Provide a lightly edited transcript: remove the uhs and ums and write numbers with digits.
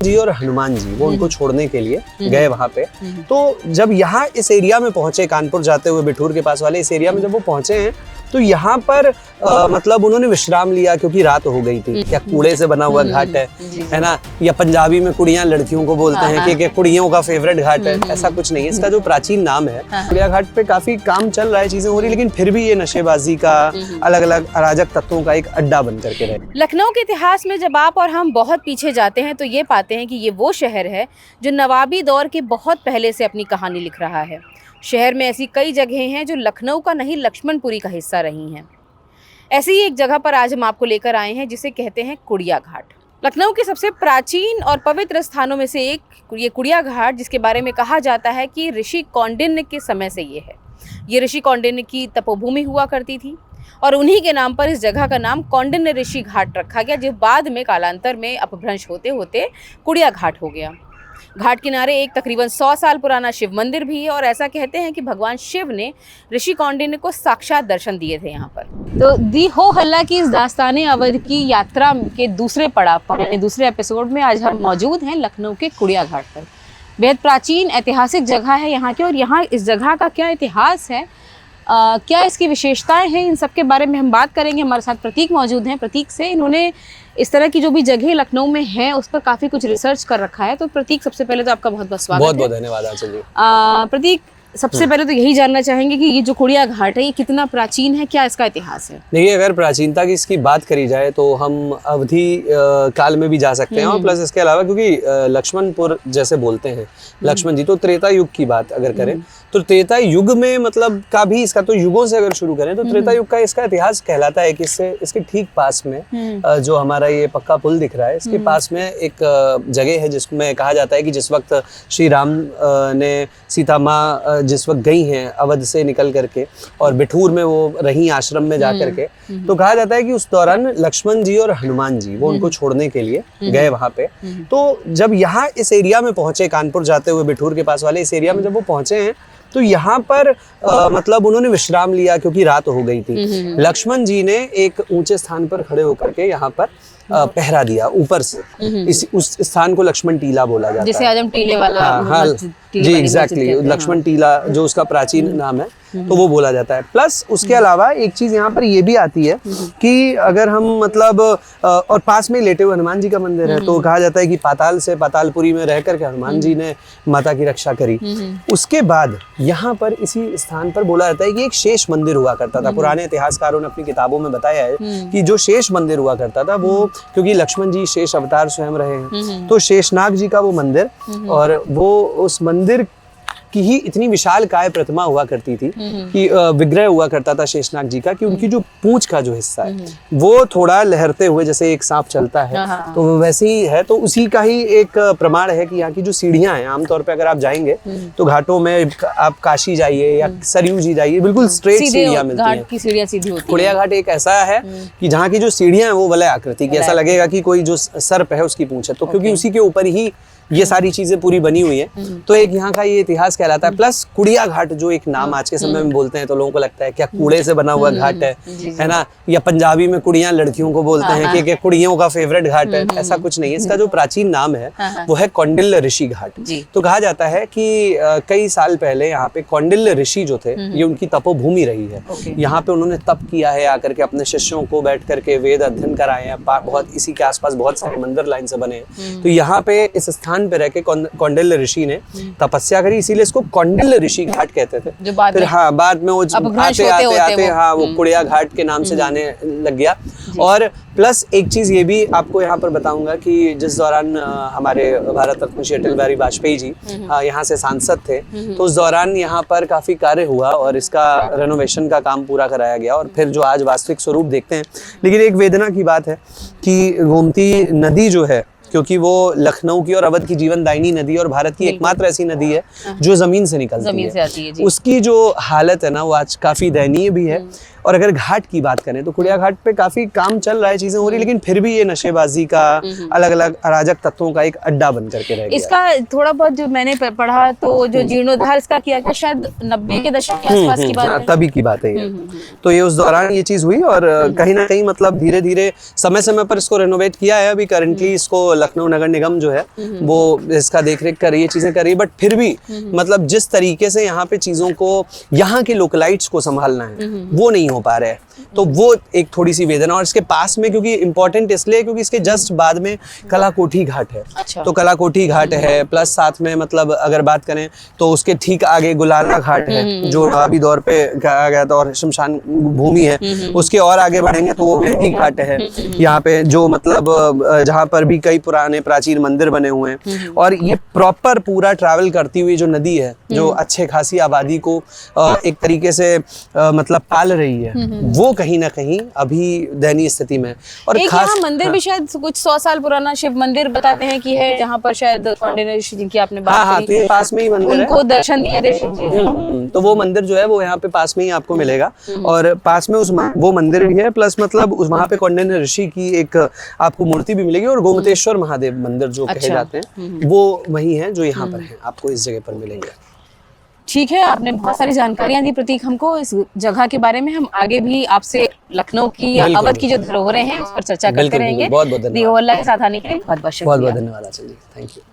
जी और हनुमान जी वो उनको छोड़ने के लिए गए वहां पे। तो जब यहाँ इस एरिया में पहुंचे, कानपुर जाते हुए बिठूर के पास वाले इस एरिया में जब वो पहुंचे हैं तो यहाँ पर मतलब उन्होंने विश्राम लिया क्योंकि रात हो गई थी। क्या कूड़े से बना हुआ घाट है ना, या पंजाबी में कुड़ियां लड़कियों को बोलते हैं कि कुड़ियों का फेवरेट घाट है, ऐसा कुछ नहीं है। इसका जो प्राचीन नाम है कुड़िया घाट पे काफी काम चल रहा है, चीजें हो रही, लेकिन फिर भी ये नशेबाजी का, अलग अलग अराजक तत्वों का एक अड्डा बन करके रहे। लखनऊ के इतिहास में जब आप और हम बहुत पीछे जाते हैं तो ये पाते हैं कि ये वो शहर है जो नवाबी दौर के बहुत पहले से अपनी कहानी लिख रहा है। शहर में ऐसी कई जगहें हैं जो लखनऊ का नहीं लक्ष्मणपुरी का हिस्सा रही हैं। ऐसी ही एक जगह पर आज हम आपको लेकर आए हैं जिसे कहते हैं कुड़िया घाट। लखनऊ के सबसे प्राचीन और पवित्र स्थानों में से एक ये कुड़िया घाट, जिसके बारे में कहा जाता है कि ऋषि कौंडिन्य के समय से ये है। ये ऋषि कौंडिन्य की तपोभूमि हुआ करती थी और उन्हीं के नाम पर इस जगह का नाम कौंडिन्य ऋषि घाट रखा गया, जो बाद में कालांतर में अपभ्रंश होते होते कुड़िया घाट हो गया। घाट किनारे एक तकरीबन 100 साल पुराना शिव मंदिर भी है और ऐसा कहते हैं कि भगवान शिव ने ऋषि कौंडिन्य को साक्षात दर्शन दिए थे यहाँ पर। तो दी हो हल्ला की इस दास्ताने अवध की यात्रा के दूसरे पड़ाव यानी दूसरे एपिसोड में आज हम मौजूद हैं लखनऊ के कुड़िया घाट पर। बेहद प्राचीन ऐतिहासिक जगह है यहाँ की, और यहाँ इस जगह का क्या इतिहास है, क्या इसकी विशेषताएं हैं, इन सब के बारे में हम बात करेंगे। हमारे साथ प्रतीक मौजूद हैं। प्रतीक से इन्होंने इस तरह की जो भी जगह लखनऊ में है उस पर काफ़ी कुछ रिसर्च कर रखा है। तो प्रतीक, सबसे पहले तो आपका बहुत बहुत स्वागत है। बहुत बहुत धन्यवाद आंचल जी। प्रतीक, सबसे पहले तो यही जानना चाहेंगे कि ये जो कुड़िया घाट है ये कितना प्राचीन है, क्या इसका इतिहास है? देखिए, अगर प्राचीनता की इसकी बात करी जाए तो हम अवधि काल में भी जा सकते हैं, और प्लस इसके अलावा क्योंकि लक्ष्मणपुर जैसे बोलते हैं लक्ष्मण जी, तो त्रेता युग की बात अगर करें तो त्रेता युग में मतलब का भी इसका, तो युगों से अगर शुरू करें तो त्रेता युग का इसका इतिहास कहलाता है कि इसके ठीक पास में जो हमारा ये पक्का पुल दिख रहा है, इसके पास में एक जगह है जिसमें कहा जाता है कि जिस वक्त श्री राम ने सीता माँ जिस वक्त गई हैं अवध से निकल करके और बिठूर में वो रही आश्रम में जा करके, तो कहा जाता है कि उस दौरान लक्ष्मण जी और हनुमान जी वो उनको छोड़ने के लिए गए वहां पे। तो जब यहाँ इस एरिया में पहुंचे, कानपुर जाते हुए बिठूर के पास वाले इस एरिया में जब वो पहुंचे हैं तो यहाँ पर मतलब उन्होंने विश्राम लिया क्योंकि रात हो गई थी। लक्ष्मण जी ने एक ऊंचे स्थान पर खड़े होकर के यहाँ पर पहरा दिया ऊपर से। उस स्थान को लक्ष्मण टीला बोला जाता है, जिसे आज हम टीले वाला हाँ जी एग्जैक्टली, लक्ष्मण टीला जो उसका प्राचीन नाम है, तो वो बोला जाता है। प्लस उसके अलावा एक चीज यहाँ पर ये भी आती है कि अगर हम मतलब और पास में लेटे हुए हनुमान जी का मंदिर है, तो कहा जाता है कि पाताल से पातालपुरी में रह करके हनुमान जी ने माता की रक्षा करी। उसके बाद यहाँ पर इसी स्थान पर बोला जाता है कि एक शेष मंदिर हुआ करता था। पुराने इतिहासकारों ने अपनी किताबों में बताया है कि जो शेष मंदिर हुआ करता था वो, क्योंकि लक्ष्मण जी शेष अवतार स्वयं रहे हैं, तो शेषनाग जी का वो मंदिर, और वो उस मंदिर की ही इतनी विशाल काय प्रतिमा हुआ करती थी कि विग्रह हुआ करता था शेषनाग जी का, कि उनकी जो पूंछ का जो हिस्सा है वो थोड़ा लहरते हुए जैसे एक सांप चलता है, तो वैसे ही है। तो उसी का ही एक प्रमाण है कि यहाँ की जो सीढ़ियां हैं, आमतौर पे अगर आप जाएंगे तो घाटों में आप काशी जाइए या सरयू जी जाइए, बिल्कुल स्ट्रेट सीढ़ियां मिलती हैं। घाट की सीढ़ियां सीधी होती हैं। कुड़िया घाट एक ऐसा है कि जहाँ की जो सीढ़ियां हैं वो वलय आकृति की, ऐसा लगेगा कि कोई जो सर्प है उसकी पूंछ है, तो क्योंकि उसी के ऊपर ही ये सारी चीजें पूरी बनी हुई है, तो एक यहाँ का ये इतिहास कहलाता है। प्लस कुड़िया घाट जो एक नाम आज के समय में बोलते हैं तो लोगों को लगता है क्या कूड़े से बना हुआ घाट है ना, या पंजाबी में कुड़ियां लड़कियों को बोलते हैं कि कुड़ियों का फेवरेट घाट है, ऐसा कुछ नहीं है। इसका जो प्राचीन नाम है वो है कौंडिल्य ऋषि घाट। तो कहा जाता है कि कई साल पहले यहाँ पे कौंडिल्य ऋषि जो थे ये उनकी तपोभूमि रही है। यहाँ पे उन्होंने तप किया है आकर के, अपने शिष्यों को बैठ करके वेद अध्ययन कराए हैं। बहुत इसी के आसपास बहुत सारे मंदिर लाइन से बने हैं, तो यहाँ पे इस स्थान पे रह के कौंडिल्य ऋषि ने तपस्या करी, इसीलिए इसको कौंडिल्य ऋषि घाट कहते थे। फिर हाँ बाद में वो आते हाँ वो कुड़िया घाट के नाम से जाने लग गया। और प्लस एक चीज ये भी आपको यहाँ पर बताऊंगा कि जिस दौरान हमारे भारत रत्न श्री अटल बिहारी वाजपेयी जी यहाँ से सांसद थे, तो उस दौरान यहाँ पर काफी कार्य हुआ और इसका रेनोवेशन का काम पूरा कराया गया, और फिर जो आज वास्तविक स्वरूप देखते हैं। लेकिन एक वेदना की बात है कि गोमती नदी जो है, क्योंकि वो लखनऊ की और अवध की जीवनदायिनी नदी और भारत की एकमात्र ऐसी नदी है जो जमीन से निकलती है, उसकी जो हालत है ना वो आज काफी दयनीय भी है। और अगर घाट की बात करें तो कुड़िया घाट पे काफी काम चल रहा है, चीजें हो रही, लेकिन फिर भी ये नशेबाजी का, अलग अलग अराजक तत्वों का एक अड्डा बन करके रह गया। इसका थोड़ा बहुत जो मैंने पढ़ा तो जो जीर्णोद्धार इसका किया गया शायद 90 के दशक के आसपास की बात है। तभी की बात है ये। तो ये उस दौरान ये चीज हुई और कहीं ना कहीं मतलब धीरे धीरे समय समय पर इसको रेनोवेट किया है। अभी करंटली इसको लखनऊ नगर निगम जो है वो इसका देखरेख कर रही है, चीजें कर रही है, बट फिर भी मतलब जिस तरीके से यहाँ पे चीजों को, यहाँ के लोकलाइट्स को संभालना है वो नहीं हो पा रहा है। तो वो एक थोड़ी सी वेदना। और इसके पास में, क्योंकि इम्पोर्टेंट इसलिए क्योंकि इसके जस्ट बाद में कलाकोठी घाट है। अच्छा। तो कलाकोठी घाट है, प्लस साथ में मतलब अगर बात करें तो उसके ठीक आगे गुलाला घाट है जो अभी दौर पे कहा गया था और शमशान भूमि है। उसके और आगे बढ़ेंगे तो वो बेटी घाट है यहाँ पे, जो मतलब जहाँ पर भी कई पुराने प्राचीन मंदिर बने हुए हैं। और ये प्रॉपर पूरा ट्रैवल करती हुई जो नदी है, जो अच्छे खासी आबादी को एक तरीके से मतलब पाल रही है, वो कहीं ना कहीं अभी दयनीय स्थिति में। और एक खास यहाँ मंदिर भी शायद कुछ 100 साल पुराना शिव मंदिर बताते हैं कि है, जहाँ पर शायद कौंडिन्य ऋषि जिनकी आपने बात हाँ, तो ये पास में ही मंदिर है। उनको दर्शन दिए थे शिव जी। तो वो मंदिर जो है वो यहाँ पे पास में ही आपको मिलेगा। और पास में वो मंदिर भी है, प्लस मतलब उस वहाँ पे कौंडिन्य ऋषि की एक आपको मूर्ति भी मिलेगी। और गोमतेश्वर महादेव मंदिर जो कहे जाते हैं वो वही है जो यहाँ पर है, आपको इस जगह पर मिलेंगे। ठीक है, आपने बहुत सारी जानकारियां दी प्रतीक हमको इस जगह के बारे में। हम आगे भी आपसे लखनऊ की या अवध की जो धरोहरें हैं उस पर चर्चा करते रहेंगे। बहुत बहुत धन्यवाद। दी ओवरला के साथ आने के लिए बहुत बहुत शुक्रिया। बहुत बहुत धन्यवाद आचल जी, थैंक यू।